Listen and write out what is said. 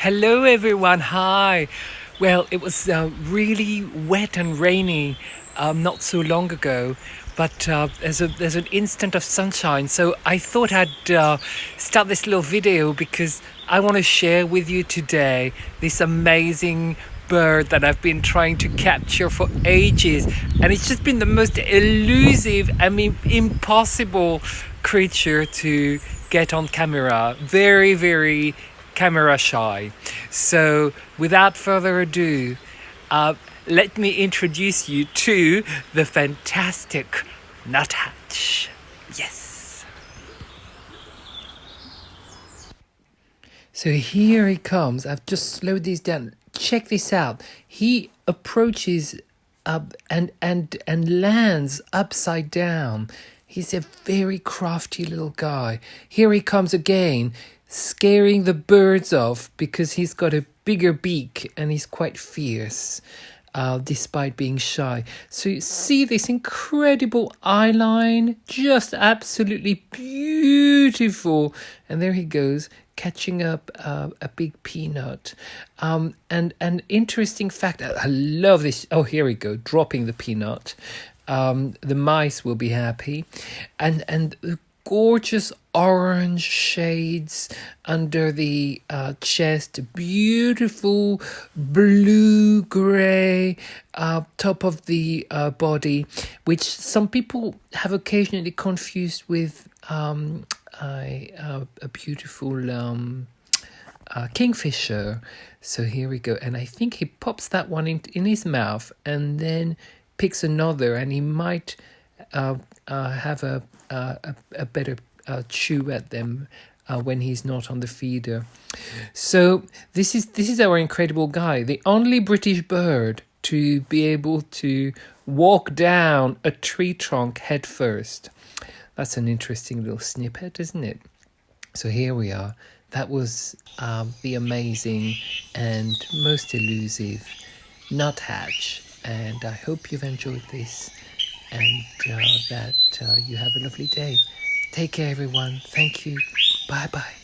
Hello everyone, hi. Well, it was really wet and rainy not so long ago, but there's an instant of sunshine. So I thought I'd start this little video because I want to share with you today this amazing bird that I've been trying to capture for ages, and it's just been the most elusive, impossible creature to get on camera. Very camera shy. So without further ado, let me introduce you to the fantastic Nuthatch. Yes. So here he comes. I've just slowed this down. Check this out. He approaches up and lands upside down. He's a very crafty little guy. Here he comes again, scaring the birds off because he's got a bigger beak and he's quite fierce, despite being shy. So you see this incredible eye line, just absolutely beautiful. And there he goes, catching up a big peanut. And an interesting fact, I love this. Oh, here we go, dropping the peanut. The mice will be happy. And gorgeous orange shades under the chest, beautiful blue gray top of the body, which some people have occasionally confused with a beautiful kingfisher. So here we go, and I think he pops that one in his mouth and then picks another, and he might have a better chew at them when he's not on the feeder. So this is our incredible guy, the only British bird to be able to walk down a tree trunk head first. That's an interesting little snippet, isn't it? So here we are. That was the amazing and most elusive Nuthatch, and I hope you've enjoyed this, and that you have a lovely day. Take care, everyone. Thank you. Bye-bye.